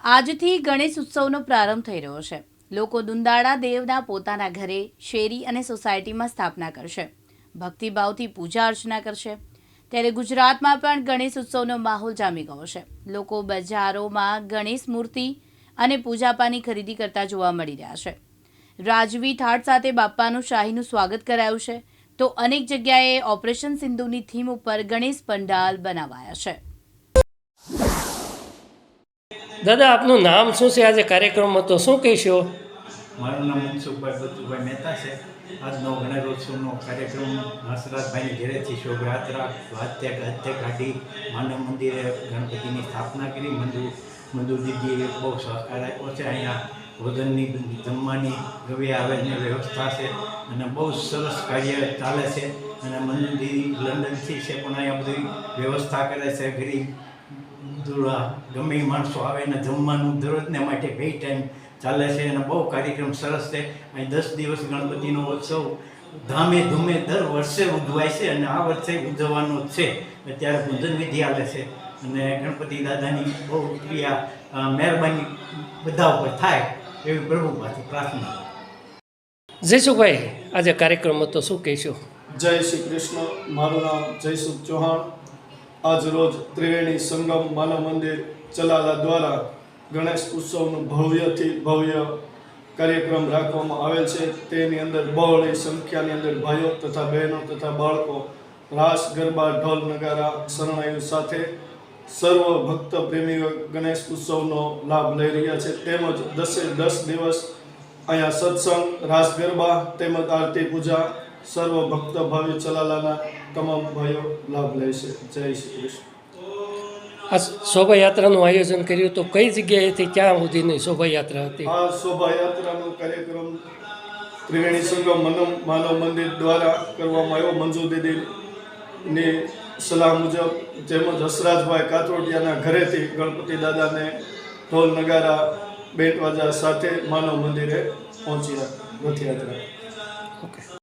આજથી ગણેશ ઉત્સવનો પ્રારંભ થઈ રહ્યો છે। લોકો દુંદાળા દેવના પોતાના ઘરે, શેરી અને સોસાયટીમાં સ્થાપના કરશે, ભક્તિભાવથી પૂજા અર્ચના કરશે। ત્યારે ગુજરાતમાં પણ ગણેશ ઉત્સવનો માહોલ જામી ગયો છે। લોકો બજારોમાં ગણેશ મૂર્તિ અને પૂજાપાની ખરીદી કરતા જોવા મળી રહ્યા છે। રાજવી ઠાઠ સાથે બાપ્પાનું શાહીનું સ્વાગત કરાયું છે, તો અનેક જગ્યાએ ઓપરેશન સિંધુની થીમ ઉપર ગણેશ પંડાલ બનાવાયા છે। દાદા, આપનું નામ શું છે? આજે કાર્યક્રમ હતો, શું કહેશો? મારું નામ મનસુખભાઈ બચુભાઈ મહેતા છે। આજનો ગણેશોત્સવનો કાર્યક્રમ હંસરાજભાઈની ઘેરેથી શોભાયાત્રા હાથે કાઢી માનવ મંદિરે ગણપતિની સ્થાપના કરી। મંજુ દીદીએ બહુ સહકાર આપ્યો છે। અહીંયા ભોજનની, જમવાની, ગવી આવેજની વ્યવસ્થા છે અને બહુ સરસ કાર્ય ચાલે છે। અને મંજુ દીદી લંડનથી છે પણ અહીંયા બધી વ્યવસ્થા કરે છે। ગરીબ ગમે એ માણસો આવે ને જમવાનું દરરોજને માટે બે ટાઈમ ચાલે છે અને બહુ કાર્યક્રમ સરસ છે। અહીં 10 દિવસ ગણપતિનો ઉત્સવ ધામે ધૂમે દર વર્ષે ઉજવાય છે અને આ વર્ષે ઉજવવાનો જ છે। અત્યારે પૂજન વિધિ ચાલે છે અને ગણપતિ દાદાની બહુ ક્રિયા મહેરબાની બધા ઉપર થાય એવી પ્રભુ પાસે પ્રાર્થના। જયસુખભાઈ, આજે કાર્યક્રમ હતો, શું કહેશો? જય શ્રી કૃષ્ણ। મારું નામ જયસુખ ચૌહાણ। આજ રોજ ત્રિવેણી સંગમ માનવ મંદિર ચલાલા દ્વારા ગણેશ ઉત્સવનું ભવ્યથી ભવ્ય કાર્યક્રમ રાખવામાં આવેલ છે। તેની અંદર બહોળી સંખ્યાની અંદર ભાઈઓ તથા બહેનો તથા બાળકો રાસ ગરબા ઢોલ નગારા શરણાઈઓ સાથે સર્વ ભક્ત પ્રેમીઓ ગણેશ ઉત્સવનો લાભ લઈ રહ્યા છે। તેમજ 10 દિવસ અહીંયા સત્સંગ, રાસ ગરબા તેમજ આરતી પૂજા સર્વ ભક્ત ભાવિ ચલાલાના તમામ ભાઈઓ લાભ લે છે। જય શ્રી કૃષ્ણ। આ શોભાયાત્રાનું આયોજન કર્યું તો કઈ જગ્યાએથી ક્યાં સુધીની શોભાયાત્રા હતી? આ શોભાયાત્રાનો કાર્યક્રમ ત્રિવેણી સંગમ માનવ મંદિર દ્વારા કરવામાં આવ્યો। મંજુ દીદીની સલાહ મુજબ તેમજ હસરાજભાઈ કાતરોડિયાના ઘરેથી ગણપતિ દાદાને ઢોલ નગારા બેન્ડ વાજા સાથે માનવ મંદિરે પહોંચ્યા રથયાત્રા। ઓકે।